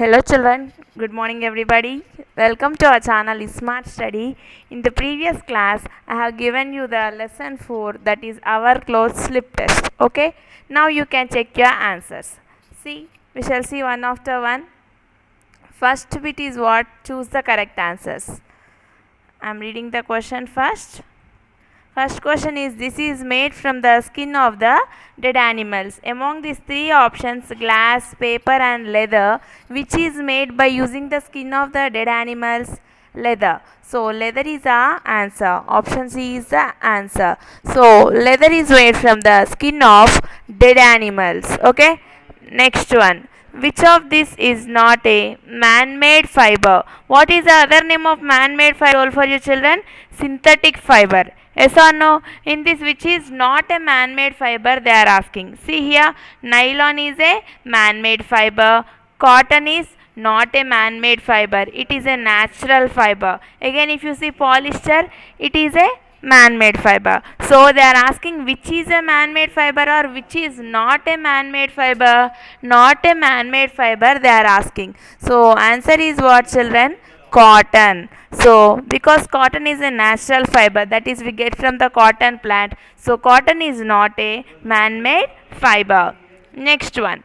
Hello children, good morning everybody. Welcome to our channel Smart Study. In the previous class, I have given you the lesson 4, that is our clothes slip test. Okay, now you can check your answers. See, we shall see one after one. First bit is what? Choose the correct answers. I am reading the question first. First question is, this is made from the skin of the dead animals. Among these three options, glass, paper and leather, which is made by using the skin of the dead animals? Leather. So leather is the answer. Option C is the answer. So leather is made from the skin of dead animals. Okay. Next one. Which of this is not a man-made fiber? What is the other name of man-made fiber for you children? Synthetic fiber. Yes or no? In this, which is not a man-made fiber, they are asking. See here, nylon is a man-made fiber. Cotton is not a man-made fiber. It is a natural fiber. Again, if you see polyester, it is a man-made fiber. So they are asking which is a man-made fiber or which is not a man-made fiber. Not a man-made fiber they are asking. So answer is what children? Cotton. So because cotton is a natural fiber, that is we get from the cotton plant. So cotton is not a man-made fiber. Next one.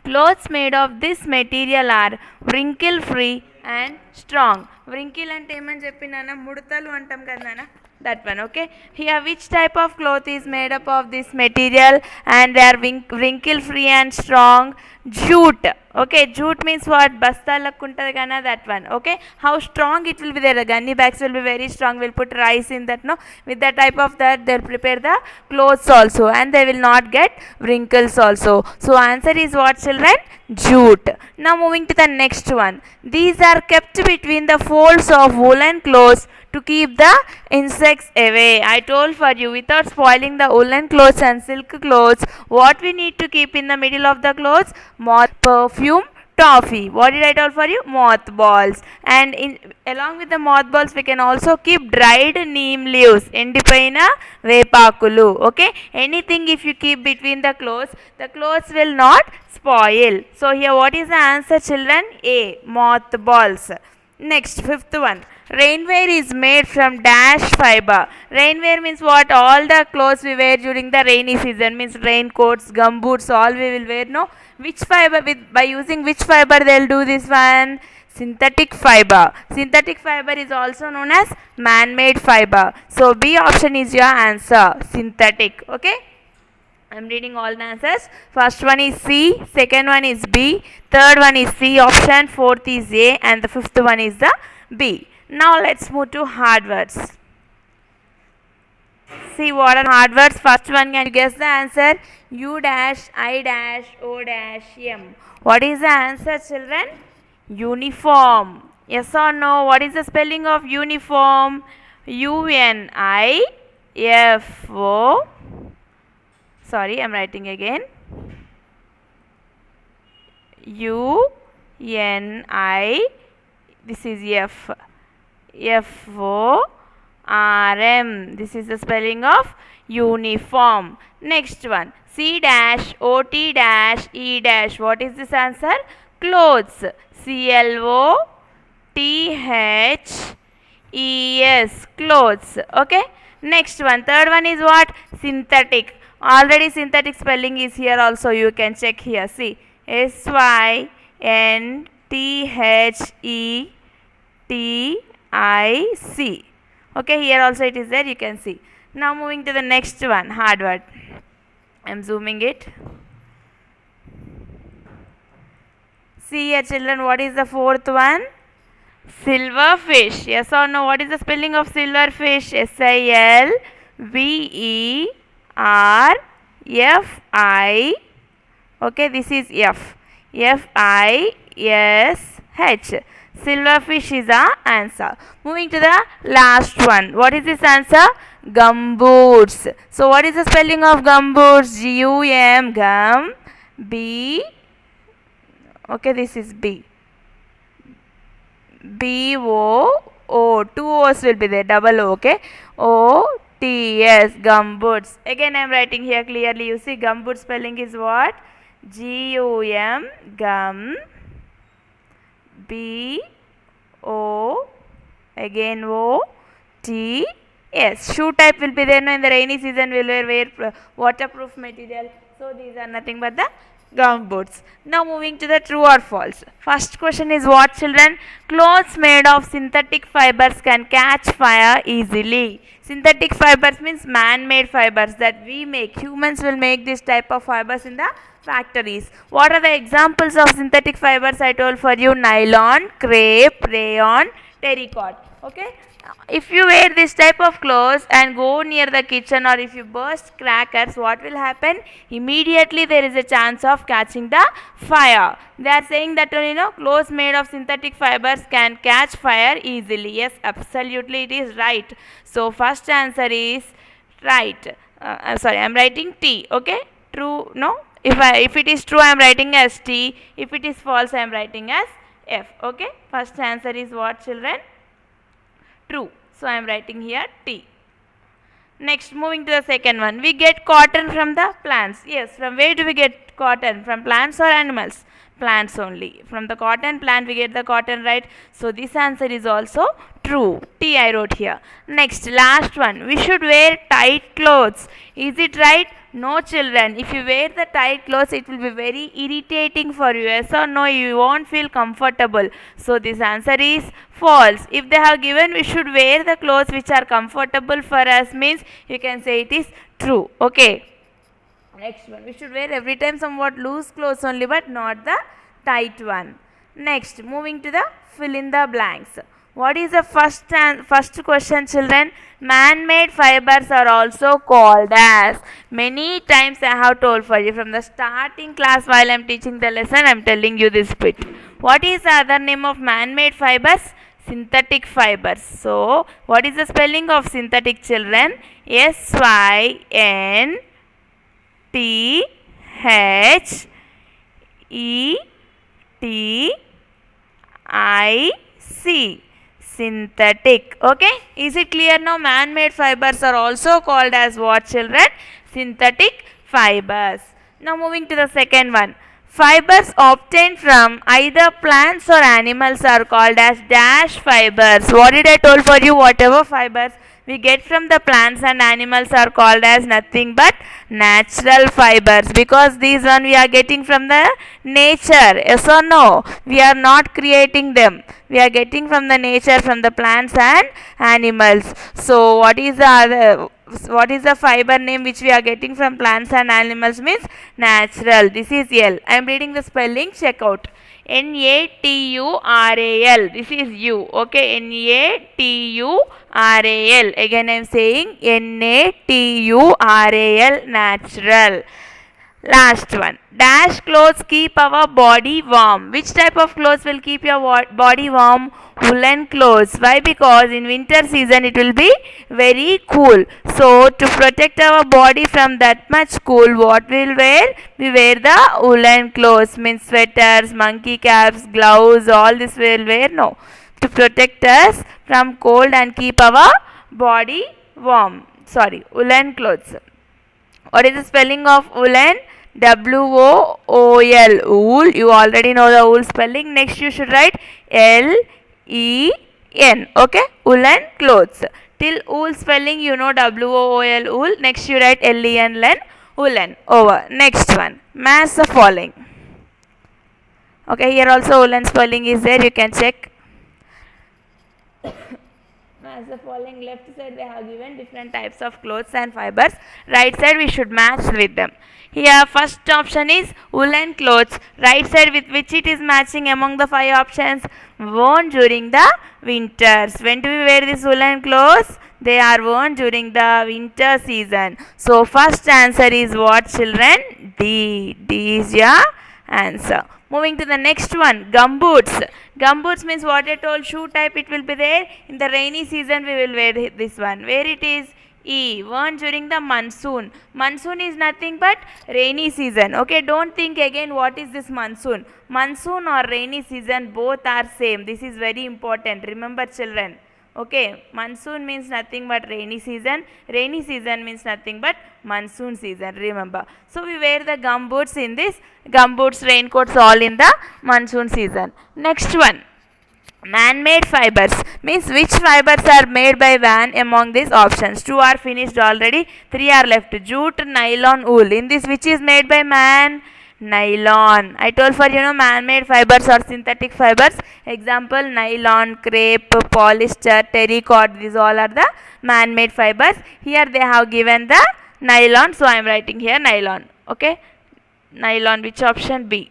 Clothes made of this material are wrinkle free and strong. Wrinkle and ఏమని చెప్పినానా ముడతలు అంటాం కదా నాన్న, that one. Okay, here which type of cloth is made up of this material and they are wrinkle free and strong? Jute. Okay, jute means what? Bastalak untadi kana, that one. Okay, how strong it will be there? The gunny bags will be very strong. We'll put rice in that, no, with that type of that they'll prepare the clothes also and they will not get wrinkles also. So answer is what children? Jute. Now moving to the next one. These are kept between the folds of woolen clothes to keep the insects away. I told for you, without spoiling the woolen clothes and silk clothes, what we need to keep in the middle of the clothes? Moth, perfume, toffee. What did I tell for you? Mothballs. And along with the mothballs, we can also keep dried neem leaves. Endipaina vepakulu. Okay. Anything if you keep between the clothes will not spoil. So here what is the answer children? A. Mothballs. Next, fifth one. Rainwear is made from dash fiber. Rainwear means what? All the clothes we wear during the rainy season, means raincoats, gumboots, all we will wear. No, which fiber? By using which fiber they'll do this one? Synthetic fiber. Synthetic fiber is also known as man-made fiber. So B option is your answer. Synthetic. Okay. I am reading all the answers. First one is C, second one is B, third one is C option, fourth is A and the fifth one is the B. Now let's move to hard words. See what are hard words. First one, can you guess the answer? U dash, I dash, O dash, M. What is the answer children? Uniform. Yes or no? What is the spelling of uniform? U-N-I-F-O. Sorry, I am writing again. U-N-I, this is F, F-O-R-M. This is the spelling of uniform. Next one, C dash, O-T dash, E dash. What is this answer? Clothes. C-L-O-T-H-E-S. Clothes. Okay. Next one, third one is what? Synthetic. Already synthetic spelling is here also, you can check here. See, S-Y-N-T-H-E-T-I-C. Okay, here also it is there, you can see. Now moving to the next one, hard word. I am zooming it. See here children, what is the fourth one? Silverfish. Yes or no? What is the spelling of silverfish? S-I-L-V-E-R-F-I. Okay, this is F. F-I-S-H. Silverfish is the answer. Moving to the last one. What is this answer? Gumboots. So what is the spelling of gumboots? G-U-M, gum, B. Okay, this is B. B-O-O. Two O's will be there. Double O. Okay. O-T-S. Gumboots. Again, I am writing here clearly. You see, gumboot spelling is what? G-U-M. Gum. B O again O T S. Shoe type will be there no, in the rainy season. We will wear waterproof material. So these are nothing but the gum boots. Now moving to the true or false. First question is what, children? Clothes made of synthetic fibers can catch fire easily. Synthetic fibers means man-made fibers that we make. Humans will make this type of fibers in the factories. What are the examples of synthetic fibers I told for you? Nylon, crepe, rayon, terracotta. Okay. If you wear this type of clothes and go near the kitchen, or if you burst crackers, what will happen? Immediately there is a chance of catching the fire. They are saying that clothes made of synthetic fibers can catch fire easily. Yes, absolutely it is right. So first answer is right. I'm sorry, I'm writing T. Okay, true. No, if it is true, I am writing as T. If it is false, I am writing as F. Okay, first answer is what, children? True. So I am writing here T. Next, moving to the second one. We get cotton from the plants. Yes, from where do we get cotton? From plants or animals? Plants only. From the cotton plant we get the cotton, right? So this answer is also true. T I wrote here. Next, last one. We should wear tight clothes. Is it right? No, children. If you wear the tight clothes, it will be very irritating for you. Yes or no? You won't feel comfortable. So this answer is false. If they have given we should wear the clothes which are comfortable for us, means you can say it is true. Okay. Next one. We should wear every time somewhat loose clothes only, but not the tight one. Next, moving to the fill in the blanks. What is the first question, children? Man-made fibers are also called as. Many times I have told for you from the starting class while I am teaching the lesson, I am telling you this bit. What is the other name of man-made fibers? Synthetic fibers. So, what is the spelling of synthetic, children? SYN T H E T I C. Synthetic. Okay. Is it clear now? Man-made fibers are also called as what, children? Synthetic fibers. Now moving to the second one. Fibers obtained from either plants or animals are called as dash fibers. What did I told for you? Whatever fibers we get from the plants and animals are called as nothing but natural fibers, because these one we are getting from the nature. Yes or no? We are not creating them. We are getting from the nature, from the plants and animals. So what is the fiber name which we are getting from plants and animals? Means natural. This is L. I am reading the spelling. Check out. Natural. This is U. Okay. Natural. Again I am saying natural. Natural. Last one. Dash clothes keep our body warm. Which type of clothes will keep your body warm? Woolen clothes. Why? Because in winter season it will be very cool. So to protect our body from that much cool, what we will wear? We wear the woolen clothes. Means sweaters, monkey caps, gloves, all this we will wear. No. To protect us from cold and keep our body warm. Sorry, woolen clothes. What is the spelling of woolen? WOOL. Wool. You already know the wool spelling. Next you should write LEN. Okay. Woolen clothes. Till wool spelling you know WOOL. Wool. Next you write LEN. Len. Woolen. Over. Next one. Match the following. Okay. Here also woolen spelling is there. You can check. As the following. Left side they have given different types of clothes and fibers. Right side we should match with them. Here first option is woolen clothes. Right side with which it is matching among the 5 options? Worn during the winters. When do we wear these woolen clothes? They are worn during the winter season. So first answer is what, children? D. D is your answer. Moving to the next one, gumboots. Gumboots means what I told, shoe type it will be there. In the rainy season we will wear this one. Where it is? E. Worn during the monsoon. Monsoon is nothing but rainy season. Okay, don't think again what is this monsoon. Monsoon or rainy season both are same. This is very important. Remember, children. Okay, monsoon means nothing but rainy season. Rainy season means nothing but monsoon season. Remember. So we wear the gumboots in this gumboots, raincoats all in the monsoon season. Next one. Man-made fibers means which fibers are made by man among these options. Two are finished already. Three are left. Jute, nylon, wool. In this, which is made by man? Nylon. I told for man-made fibers or synthetic fibers. Example, nylon, crepe, polyester, terracotta. These all are the man-made fibers. Here they have given the nylon. So I am writing here nylon. Okay. Nylon. Which option? B.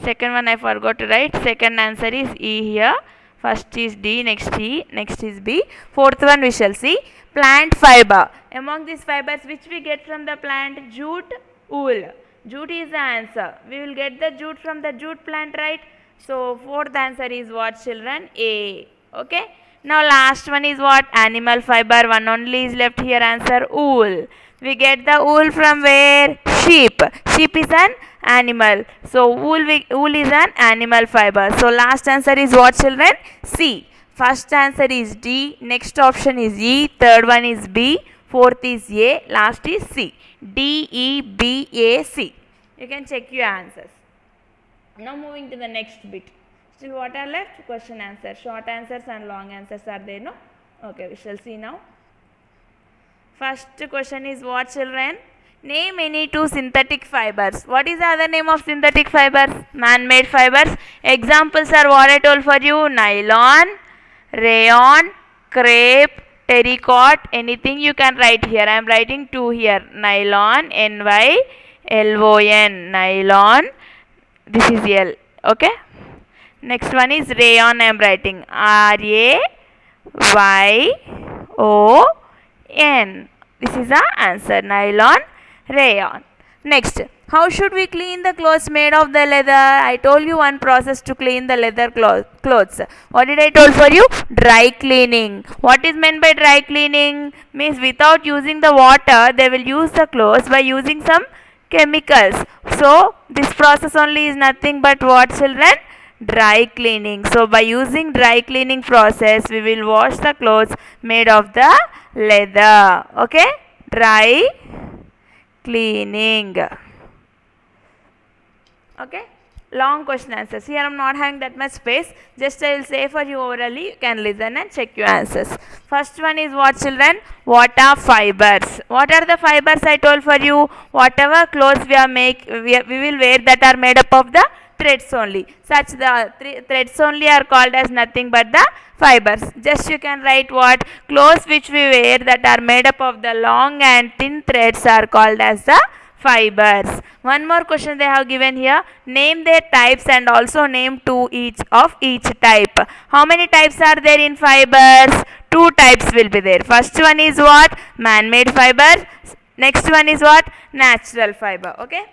Second one I forgot to write. Second answer is E here. First is D, next E, next is B. Fourth one we shall see. Plant fiber. Among these fibers which we get from the plant? Jute, wool. Jute is the answer. We will get the jute from the jute plant, right? So fourth answer is what, children? A. Okay. Now last one is what? Animal fiber. One only is left here. Answer wool. We get the wool from where? Sheep. Sheep is an animal. So wool is an animal fiber. So last answer is what, children? C. First answer is D. Next option is E. Third one is B. Fourth is A. Last is C. D, E, B, A, C. You can check your answers. Now moving to the next bit. Still what are left? Question answer. Short answers and long answers are there, no? Okay, we shall see now. First question is what, children? Name any two synthetic fibers. What is the other name of synthetic fibers? Man-made fibers. Examples are what I told for you. Nylon, rayon, crepe, terracotta. Anything you can write here. I am writing two here. Nylon, N-Y-L-O-N. Nylon. This is L. Okay. Next one is rayon. I am writing R-A-Y-O-N. This is the answer. Nylon, rayon. Next, how should we clean the clothes made of the leather? I told you one process to clean the leather clothes. What did I told for you? Dry cleaning. What is meant by dry cleaning? Means without using the water, they will use the clothes by using some chemicals. So this process only is nothing but what, children? Dry cleaning. So by using dry cleaning process, we will wash the clothes made of the leather. Okay? Dry cleaning. Okay? Long question answers. Here I am not having that much space. Just I will say for you orally. You can listen and check your answers. First one is what, children? What are fibers? What are the fibers I told for you? Whatever clothes we will wear that are made up of the threads only. Such the threads only are called as nothing but the fibers. Just you can write what? Clothes which we wear that are made up of the long and thin threads are called as the fibers. One more question they have given here. Name their types and also name two each of each type. How many types are there in fibers? Two types will be there. First one is what? Man-made fiber. Next one is what? Natural fiber. Okay.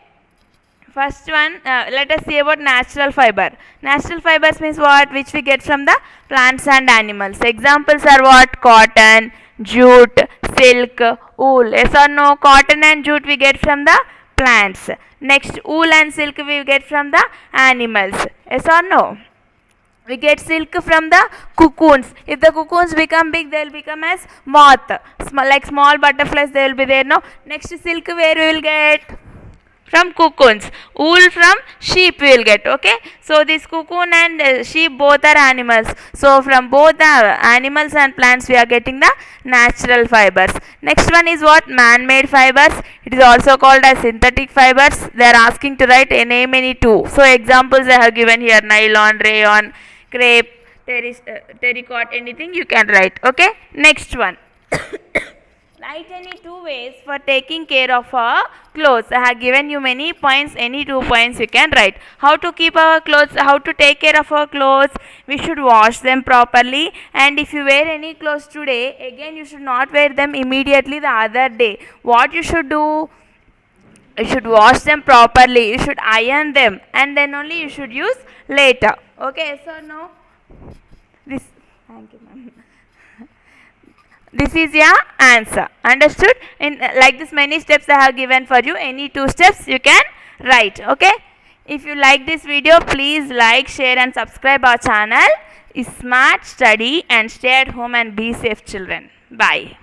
First one, let us see about natural fiber. Natural fibers means what? Which we get from the plants and animals. Examples are what? Cotton, jute, silk, wool. Yes or no? Cotton and jute we get from the plants. Next, wool and silk we get from the animals. Yes or no? We get silk from the cocoons. If the cocoons become big, they will become as moth. Like small butterflies, they will be there. No. Next, silk where we will get? From cocoons. Wool from sheep we will get. Okay. So this cocoon and sheep both are animals. So from both the animals and plants we are getting the natural fibers. Next one is what? Man-made fibers. It is also called as synthetic fibers. They are asking to write name any two. So examples I have given here: nylon, rayon, crepe, terracotta. Anything you can write. Okay. Next one. Write any two ways for taking care of our clothes. I have given you many points. Any 2 points you can write. How to keep our clothes, how to take care of our clothes. We should wash them properly. And if you wear any clothes today, again you should not wear them immediately the other day. What you should do? You should wash them properly. You should iron them. And then only you should use later. Okay, so no? Thank you, ma'am. This is your answer. Understood? In like this many steps I have given for you. Any 2 steps you can write. Okay? If you like this video, please like, share and subscribe our channel. smart, study and stay at home and be safe children. Bye.